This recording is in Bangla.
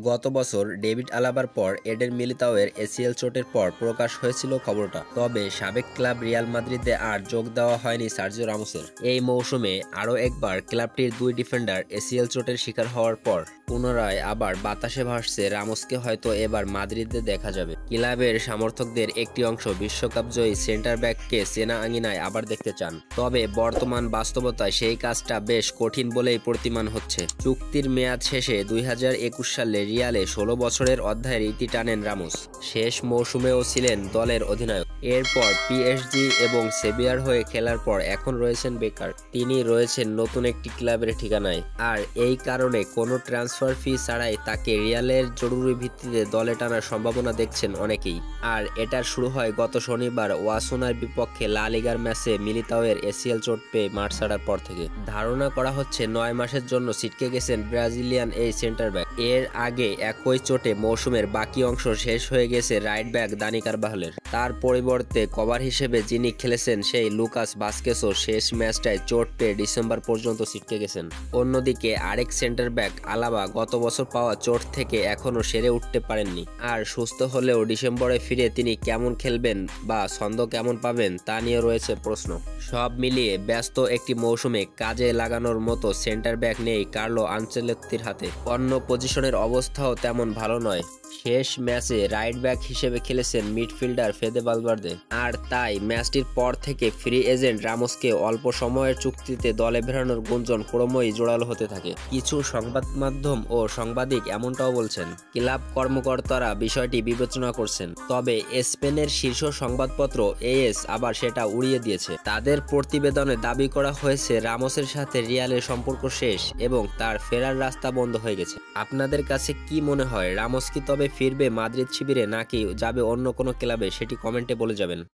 গত বছর ডেভিড আলাবার পর এডেন মিলিতাওয়ের এসিএল চোটের পর প্রকাশ হয়েছিল খবরটা। তবে সাবেক ক্লাব রিয়াল মাদ্রিদে আর যোগ দেওয়া হয়নি সার্জিও রামোসের। এই মৌসুমে আরও একবার ক্লাবটির দুই ডিফেন্ডার এসিএল চোটের শিকার হওয়ার পর পুনরায় আবার বাতাসে ভাসছে রামোসকে হয়তো এবার মাদ্রিদে দেখা যাবে। ক্লাবের সমর্থকদের একটি অংশ বিশ্বকাপ জয়ী সেন্টার ব্যাককে চেনা আঙিনায় আবার দেখতে চান। তবে বর্তমান বাস্তবতায় সেই কাজটা বেশ কঠিন বলেই প্রতীয়মান হচ্ছে। চুক্তির মেয়াদ শেষে 2021 সালে রিয়ালে 16 বছরের অধ্যায়ের ইতি টানেন রামোস। শেষ মৌসুমেও ছিলেন দলের অধিনায়ক। এরপর পিএসজি এবং সেভিয়ার হয়ে খেলার পর এখন রয়েছেন বেকার। তিনি রয়েছেন নতুন একটি ক্লাবের ঠিকানায়। আর এই কারণে কোনো ট্রান্সফার ফি ছাড়াই তাকে রিয়ালের জরুরি ভিত্তিতে দলে টানার সম্ভাবনা দেখছেন অনেকেই। আর এটার শুরু হয় গত শনিবার ওয়াসোনার বিপক্ষে লা লিগার ম্যাচে মিলিতাওয়ের এসিএল চোট পেয়ে মাঠ ছাড়ার পর থেকে। ধারণা করা হচ্ছে 9 মাসের জন্য ছিটকে গেছেন ব্রাজিলিয়ান এই সেন্টার ব্যাক। এর আগে একই চোটে মৌসুমের বাকি অংশ শেষ হয়ে গেছে রাইট ব্যাক দানি কারবাহলের। তার পরিবর্তে কভার হিসেবে যিনি খেলেছেন সেই লুকাস ভাস্কেসও শেষ ম্যাচটায় চোট পেয়ে ডিসেম্বর পর্যন্ত ছিটকে গেছেন। অন্যদিকে আরেক সেন্টার ব্যাক আলাবা গত বছর পাওয়া চোট থেকে এখনও সেরে উঠতে পারেননি। আর সুস্থ হলেও ডিসেম্বরে ফিরে তিনি কেমন খেলবেন বা ছন্দ কেমন পাবেন তা নিয়ে রয়েছে প্রশ্ন। সব মিলিয়ে ব্যস্ত একটি মৌসুমে কাজে লাগানোর মতো সেন্টার ব্যাক নেই কার্লো আনচেলত্তির হাতে। অন্য পজিশনের অবস্থাও তেমন ভালো নয়। শেষ ম্যাচে রাইট ব্যাক হিসেবে খেলেছেন মিডফিল্ডার ফেদে ভালভার্দে। আর তাই ম্যাচটির পর থেকে ফ্রি এজেন্ট রামোসকে অল্প সময়ের চুক্তিতে দলে ফেরানোর গুঞ্জন ক্রমই জোরালো হতে থাকে। কিছু সংবাদ মাধ্যম ও সাংবাদিক এমনটাও বলছেন। ক্লাব কর্মকর্তারা বিষয়টি বিবেচনা করছেন। তবে স্পেনের শীর্ষ সংবাদপত্র এএস আবার সেটা উড়িয়ে দিয়েছে। তাদের প্রতিবেদনে দাবি করা হয়েছে রামোসের সাথে রিয়ালের সম্পর্ক শেষ এবং তার ফেরার রাস্তা বন্ধ হয়ে গেছে। আপনাদের কাছে কি মনে হয়, রামোস কি তবে ফিরবে মাদ্রিদ শিবিরে নাকি যাবে অন্য কোনো ক্লাবে? সেটি কমেন্টে বলে যাবেন।